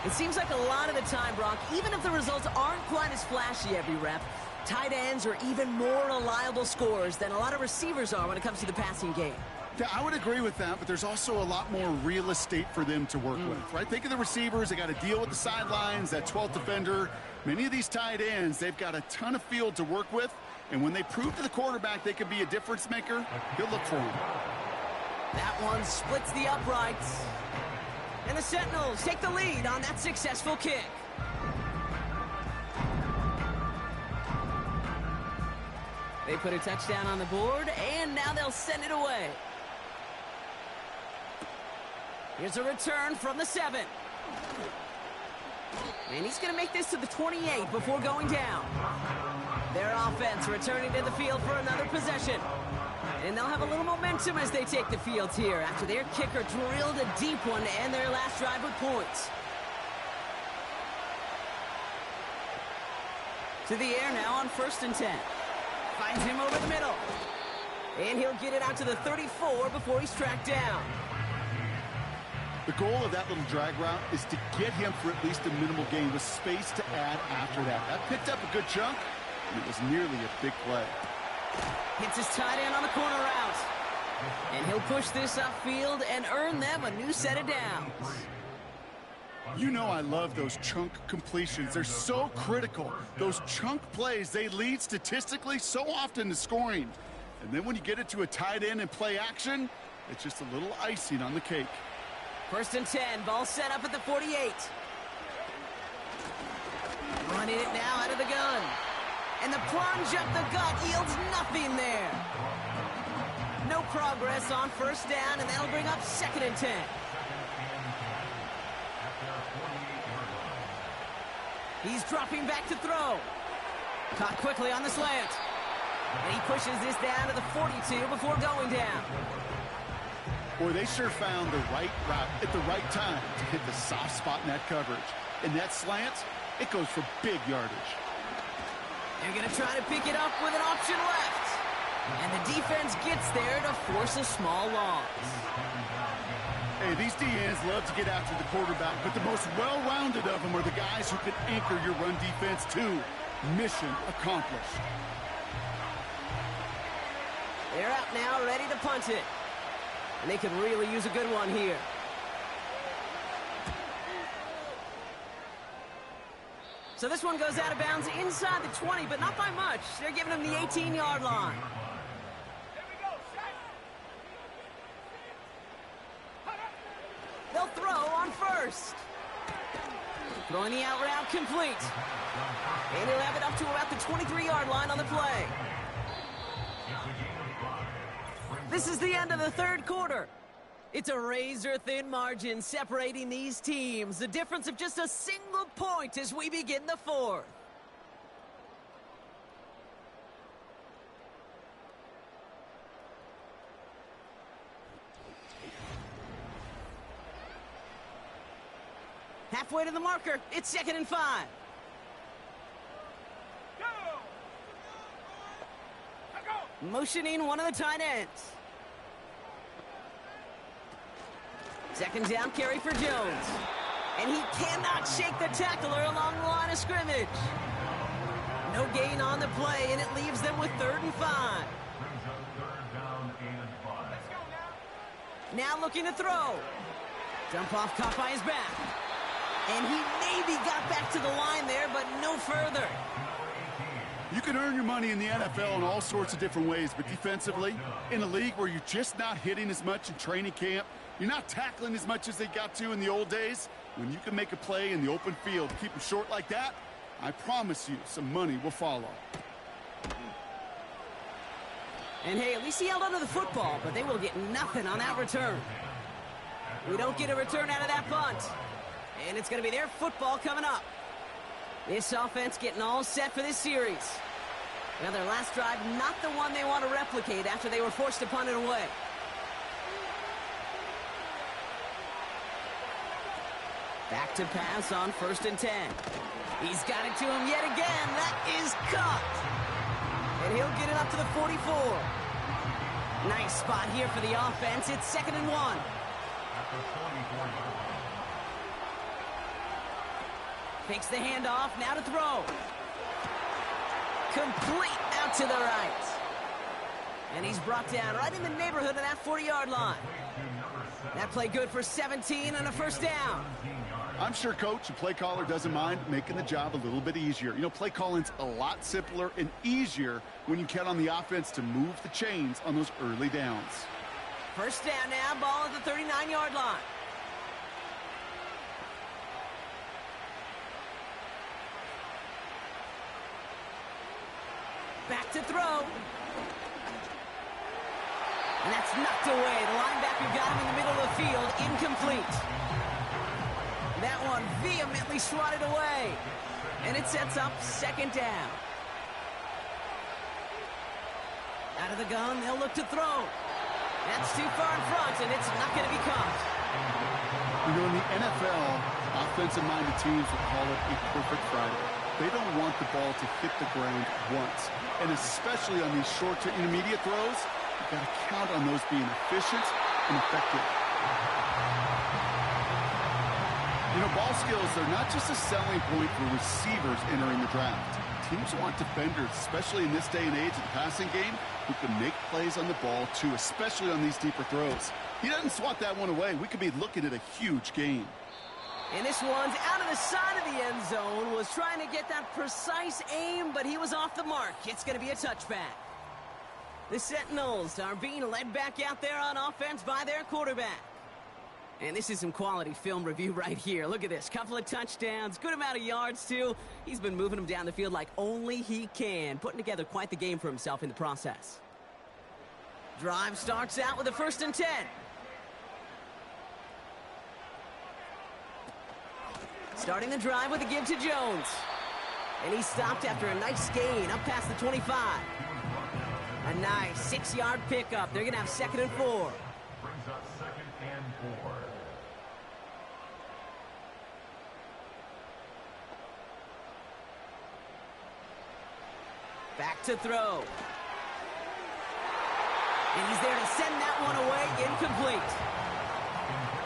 It seems like a lot of the time, Brock, even if the results aren't quite as flashy every rep, tight ends are even more reliable scorers than a lot of receivers are when it comes to the passing game. Yeah, I would agree with that, but there's also a lot more real estate for them to work with, right? Think of the receivers. They got to deal with the sidelines, that 12th defender. Many of these tight ends, they've got a ton of field to work with, and when they prove to the quarterback they can be a difference maker, he'll look for him. That one splits the uprights. And the Sentinels take the lead on that successful kick. They put a touchdown on the board, and now they'll send it away. Here's a return from the 7. And he's going to make this to the 28 before going down. Their offense returning to the field for another possession. And they'll have a little momentum as they take the field here after their kicker drilled a deep one to end their last drive with points. To the air now on 1st and 10. Finds him over the middle. And he'll get it out to the 34 before he's tracked down. The goal of that little drag route is to get him for at least a minimal gain with space to add after that. That picked up a good chunk, and it was nearly a big play. Hits his tight end on the corner route. And he'll push this upfield and earn them a new set of downs. You know I love those chunk completions. They're so critical. Those chunk plays, they lead statistically so often to scoring. And then when you get it to a tight end and play action, it's just a little icing on the cake. 1st and 10, ball set up at the 48. Running it now out of the gun. And the plunge up the gut yields nothing there. No progress on 1st down, and that'll bring up 2nd and 10. He's dropping back to throw. Caught quickly on the slant. And he pushes this down to the 42 before going down. Boy, they sure found the right route at the right time to hit the soft spot in that coverage. And that slant, it goes for big yardage. They're going to try to pick it up with an option left. And the defense gets there to force a small loss. Hey, these DNs love to get after the quarterback, but the most well-rounded of them are the guys who can anchor your run defense too. Mission accomplished. They're out now, ready to punt it. And they could really use a good one here. So this one goes out of bounds inside the 20, but not by much. They're giving him the 18-yard line. They'll throw on 1st. Throwing the out route complete. And he'll have it up to about the 23-yard line on the play. This is the end of the 3rd quarter. It's a razor-thin margin separating these teams. The difference of just a single point as we begin the 4th. Halfway to the marker. It's 2nd and 5. Motioning one of the tight ends. 2nd down carry for Jones. And he cannot shake the tackler along the line of scrimmage. No gain on the play, and it leaves them with 3rd and 5. Now looking to throw. Dump off caught by his back. And he maybe got back to the line there, but no further. You can earn your money in the NFL in all sorts of different ways, but defensively, in a league where you're just not hitting as much in training camp, you're not tackling as much as they got to in the old days, when you can make a play in the open field, keep them short like that, I promise you some money will follow. And hey, at least he held onto the football, but they will get nothing on that return. We don't get a return out of that punt. And it's going to be their football coming up. This offense getting all set for this series. Now their last drive, not the one they want to replicate after they were forced to punt it away. Back to pass on 1st and 10. He's got it to him yet again. That is caught. And he'll get it up to the 44. Nice spot here for the offense. It's 2nd and 1. Takes the handoff, now to throw. Complete out to the right. And he's brought down right in the neighborhood of that 40-yard line. That play good for 17 and a 1st down. I'm sure coach and play caller doesn't mind making the job a little bit easier. You know, play calling's a lot simpler and easier when you count on the offense to move the chains on those early downs. 1st down now, ball at the 39-yard line. Back to throw. And that's knocked away. The linebacker got him in the middle of the field. Incomplete. That one vehemently swatted away. And it sets up 2nd down. Out of the gun, they'll look to throw. That's too far in front, and it's not going to be caught. You know, in the NFL, offensive-minded teams will call it a perfect Friday. They don't want the ball to hit the ground once. And especially on these short to intermediate throws, you've got to count on those being efficient and effective. You know, ball skills, they're not just a selling point for receivers entering the draft. Teams want defenders, especially in this day and age of the passing game, who can make plays on the ball too, especially on these deeper throws. He doesn't swat that one away. We could be looking at a huge game. And this one's out of the side of the end zone. Was trying to get that precise aim, but he was off the mark. It's going to be a touchback. The Sentinels are being led back out there on offense by their quarterback. And this is some quality film review right here. Look at this. Couple of touchdowns, good amount of yards, too. He's been moving them down the field like only he can, putting together quite the game for himself in the process. Drive starts out with a 1st and 10. Starting the drive with a give to Jones. And he stopped after a nice gain up past the 25. A nice 6-yard pickup. They're going to have 2nd and 4. Brings up 2nd and 4. Back to throw. And he's there to send that one away, incomplete.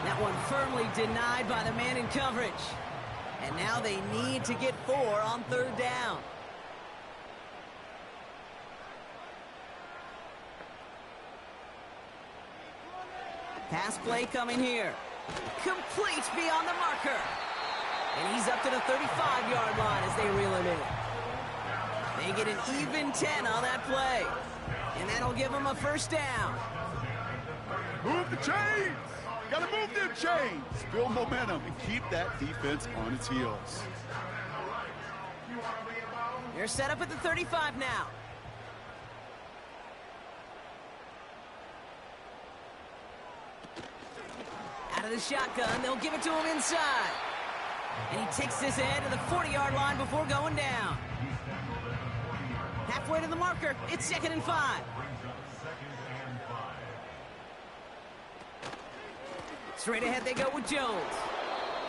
That one firmly denied by the man in coverage. And now they need to get 4 on 3rd down. Pass play coming here. Complete beyond the marker. And he's up to the 35-yard line as they reel him in. They get an even 10 on that play. And that'll give them a 1st down. Move the chains! Gotta move them chains! Build momentum and keep that defense on its heels. They're set up at the 35 now. Out of the shotgun, they'll give it to him inside. And he takes this ahead to the 40-yard line before going down. Halfway to the marker, it's 2nd and 5. Straight ahead they go with Jones.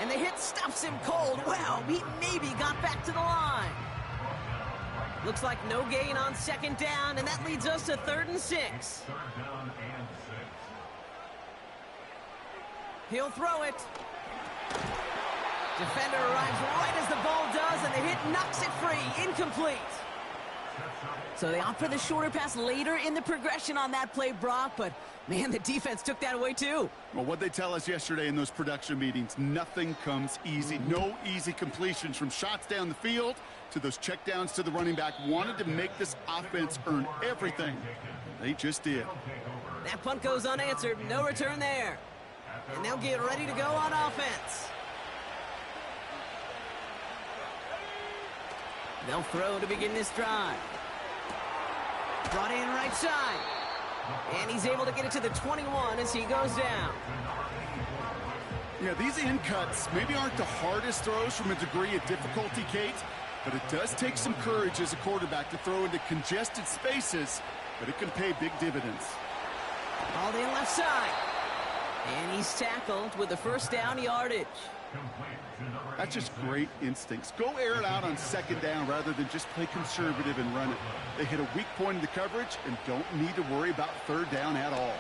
And the hit stops him cold. Wow, he maybe got back to the line. Looks like no gain on 2nd down, and that leads us to 3rd and 6. He'll throw it. Defender arrives right as the ball does, and the hit knocks it free. Incomplete. So they opt for the shorter pass later in the progression on that play, Brock, but man, the defense took that away too. Well, what they tell us yesterday in those production meetings, nothing comes easy. No easy completions from shots down the field to those checkdowns to the running back. Wanted to make this offense earn everything. They just did. That punt goes unanswered. No return there. And they'll get ready to go on offense. They'll throw to begin this drive. Brought in right side. And he's able to get it to the 21 as he goes down. Yeah, these in cuts maybe aren't the hardest throws from a degree of difficulty, Kate, but it does take some courage as a quarterback to throw into congested spaces, but it can pay big dividends. Called in left side. And he's tackled with the 1st down yardage. That's just great instincts. Go air it out on 2nd down rather than just play conservative and run it. They hit a weak point in the coverage and don't need to worry about 3rd down at all.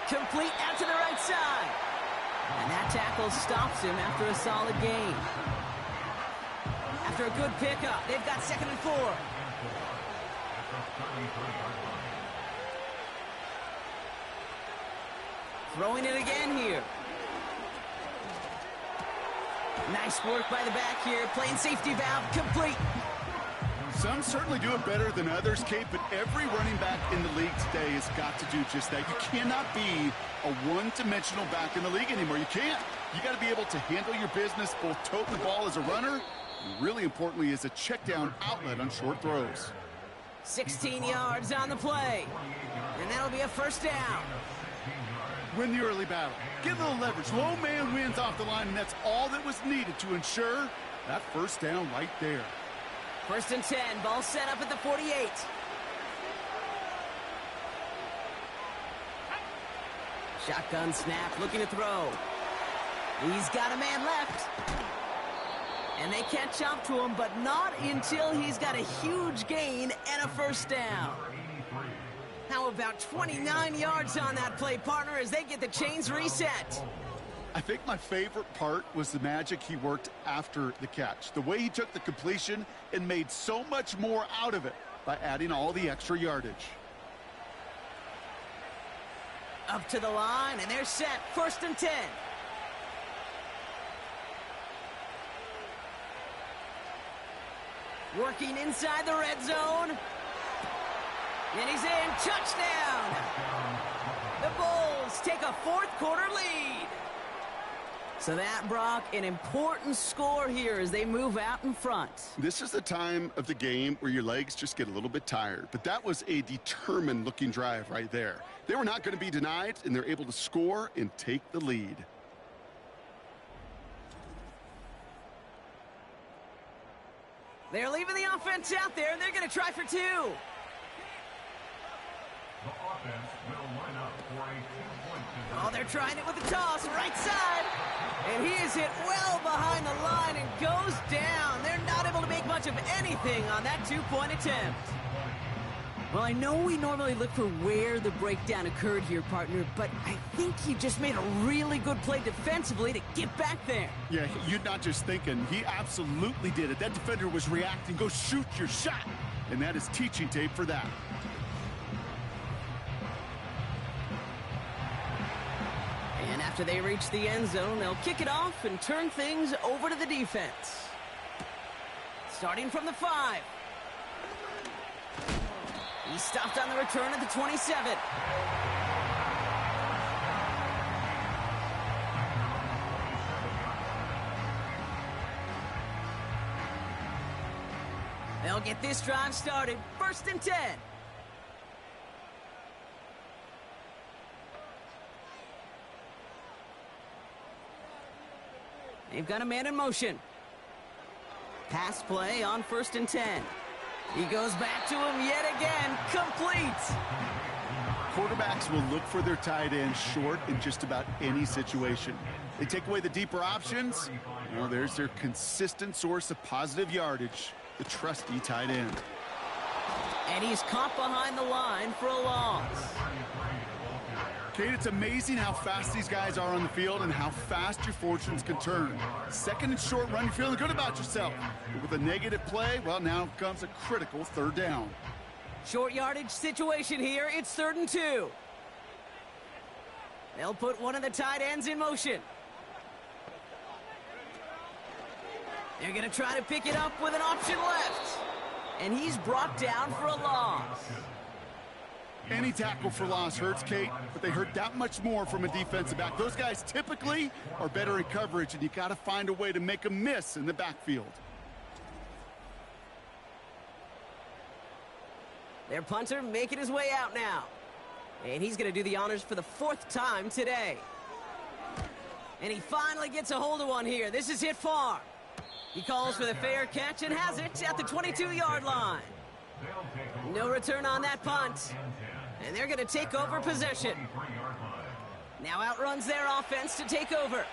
Complete out to the right side. And that tackle stops him after a solid gain. After a good pickup, they've got 2nd and 4. Throwing it again here. Nice work by the back here. Playing safety valve complete. Some certainly do it better than others, Kate, but every running back in the league today has got to do just that. You cannot be a one-dimensional back in the league anymore. You can't. You got to be able to handle your business, both tote the ball as a runner, and really importantly as a check-down outlet on short throws. 16 yards on the play. And that'll be a 1st down. Win the early battle. Get a little leverage. Low man wins off the line, and that's all that was needed to ensure that 1st down right there. 1st and 10. Ball set up at the 48. Shotgun snap, looking to throw. He's got a man left. And they catch up to him, but not until he's got a huge gain and a 1st down. How about 29 yards on that play, partner, as they get the chains reset? I think my favorite part was the magic he worked after the catch. The way he took the completion and made so much more out of it by adding all the extra yardage. Up to the line, and they're set. 1st and 10. Working inside the red zone. And he's in. Touchdown! The Bulls take a fourth-quarter lead. So that, Brock, an important score here as they move out in front. This is the time of the game where your legs just get a little bit tired. But that was a determined-looking drive right there. They were not going to be denied, and they're able to score and take the lead. They're leaving the offense out there, and they're going to try for two. The offense will line up for a two-point conversion. Oh, they're trying it with the toss, right side. And he is hit well behind the line and goes down. They're not able to make much of anything on that two-point attempt. Well, I know we normally look for where the breakdown occurred here, partner, but I think he just made a really good play defensively to get back there. Yeah, you're not just thinking. He absolutely did it. That defender was reacting. Go shoot your shot. And that is teaching tape for that. And after they reach the end zone, they'll kick it off and turn things over to the defense. Starting from the 5. He stopped on the return at the 27. They'll get this drive started. 1st and 10. They've got a man in motion. Pass play on 1st and 10. He goes back to him yet again. Complete. Quarterbacks will look for their tight end short in just about any situation. They take away the deeper options. Well, there's their consistent source of positive yardage, the trusty tight end. And he's caught behind the line for a loss. Kate, it's amazing how fast these guys are on the field and how fast your fortunes can turn. 2nd and short run, you're feeling good about yourself. But with a negative play, well, now comes a critical 3rd down. Short yardage situation here. It's 3rd and 2. They'll put one of the tight ends in motion. They're going to try to pick it up with an option left. And he's brought down for a loss. Any tackle for loss hurts, Kate, but they hurt that much more from a defensive back. Those guys typically are better in coverage, and you got to find a way to make them miss in the backfield. Their punter making his way out now. And he's going to do the honors for the 4th time today. And he finally gets a hold of one here. This is hit far. He calls for the fair catch and has it at the 22-yard line. No return on that punt. And they're going to take over possession. Now outruns their offense to take over.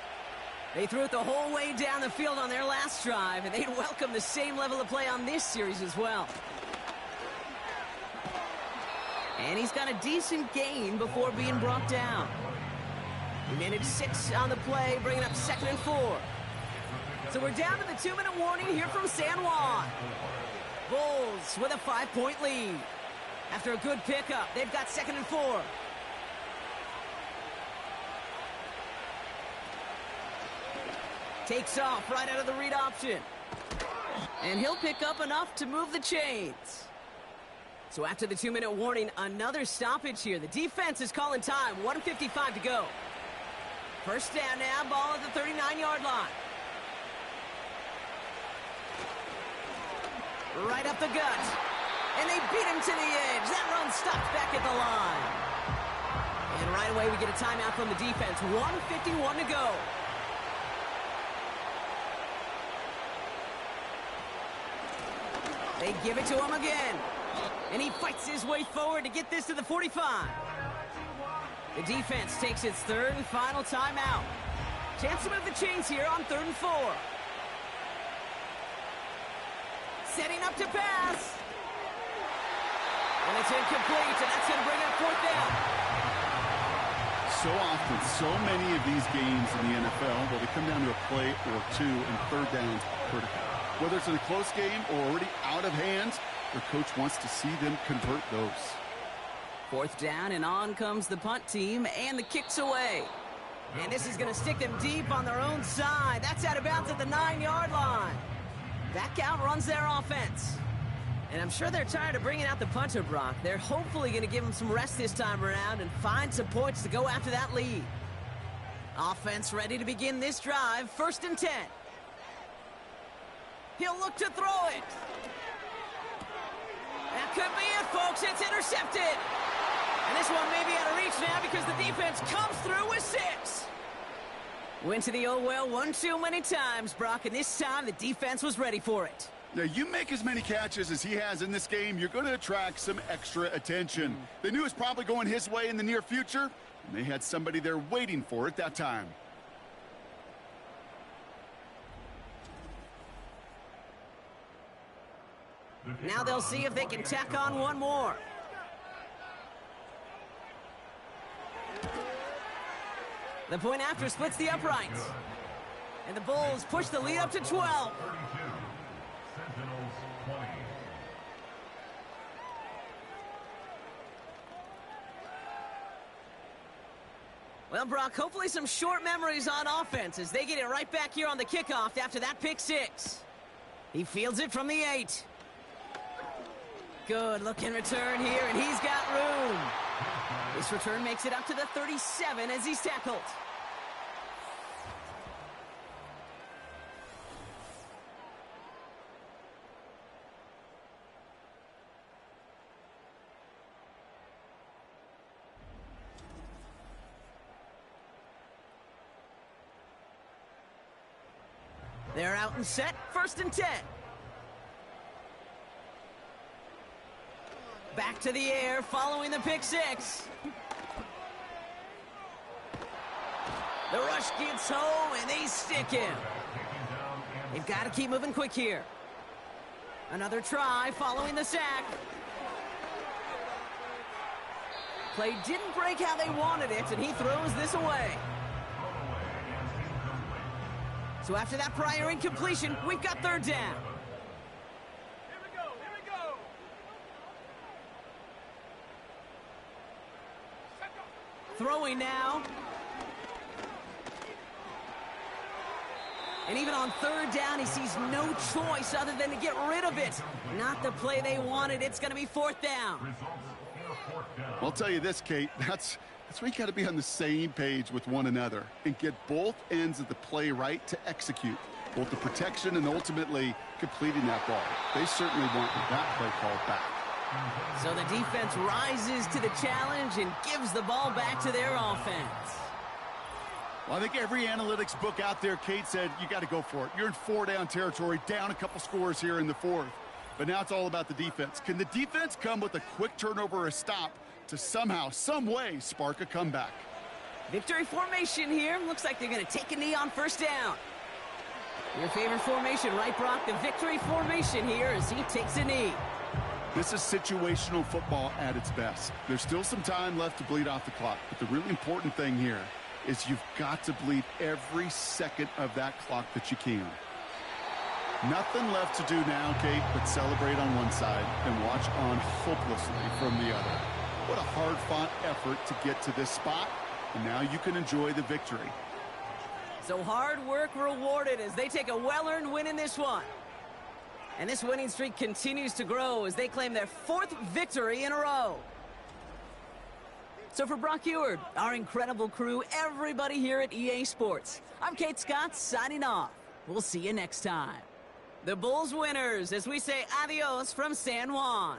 They threw it the whole way down the field on their last drive, and they'd welcome the same level of play on this series as well. And he's got a decent gain before being brought down. He managed 6 on the play, bringing up 2nd and 4. So we're down to the 2-minute warning here from San Juan. Bulls with a 5-point lead. After a good pickup, they've got 2nd and 4. Takes off right out of the read option. And he'll pick up enough to move the chains. So after the 2-minute warning, another stoppage here. The defense is calling time. 1:55 to go. 1st down now, ball at the 39-yard line. Right up the gut. And they beat him to the edge. That run stopped back at the line. And right away we get a timeout from the defense. 1:51 to go. They give it to him again. And he fights his way forward to get this to the 45. The defense takes its 3rd and final timeout. Chance to move the chains here on 3rd and 4. Setting up to pass. And it's incomplete, and that's going to bring up 4th down. So often, so many of these games in the NFL, well, they come down to a play or two, and 3rd down's critical. Whether it's in a close game or already out of hand, their coach wants to see them convert those. 4th down, and on comes the punt team, and the kick's away. And this is going to stick them deep on their own side. That's out of bounds at the 9-yard line. Back out runs their offense. And I'm sure they're tired of bringing out the punter, Brock. They're hopefully going to give him some rest this time around and find some points to go after that lead. Offense ready to begin this drive. 1st and 10. He'll look to throw it. That could be it, folks. It's intercepted. And this one may be out of reach now because the defense comes through with 6. Went to the oh-well one too many times, Brock, and this time the defense was ready for it. Now, you make as many catches as he has in this game, you're going to attract some extra attention. They knew it was probably going his way in the near future, and they had somebody there waiting for it that time. Now they'll see if they can tack on one more. The point after splits the uprights. And the Bulls push the lead up to 12. Well, Brock, hopefully some short memories on offense as they get it right back here on the kickoff after that pick 6. He fields it from the 8. Good looking return here, and he's got room. This return makes it up to the 37 as he's tackled. They're out and set. 1st and 10. Back to the air following the pick 6. The rush gets home and they stick him. They've got to keep moving quick here. Another try following the sack. Play didn't break how they wanted it, and he throws this away. So after that prior incompletion, we've got 3rd down. Here we go. Throwing now. And even on 3rd down, he sees no choice other than to get rid of it. Not the play they wanted. It's going to be 4th down. I'll tell you this, Kate, that's where you got to be on the same page with one another and get both ends of the play right to execute, both the protection and ultimately completing that ball. They certainly want that play called back. So the defense rises to the challenge and gives the ball back to their offense. Well, I think every analytics book out there, Kate, said you got to go for it. You're in 4-down territory, down a couple scores here in the 4th. But now it's all about the defense. Can the defense come with a quick turnover or a stop to somehow, some way, spark a comeback? Victory formation here. Looks like they're going to take a knee on 1st down. Your favorite formation, right, Brock? The victory formation here as he takes a knee. This is situational football at its best. There's still some time left to bleed off the clock, but the really important thing here is you've got to bleed every second of that clock that you can. Nothing left to do now, Kate, but celebrate on one side and watch on hopelessly from the other. What a hard-fought effort to get to this spot, and now you can enjoy the victory. So hard work rewarded as they take a well-earned win in this one. And this winning streak continues to grow as they claim their 4th victory in a row. So for Brock Eward, our incredible crew, everybody here at EA Sports, I'm Kate Scott signing off. We'll see you next time. The Bulls winners as we say adios from San Juan.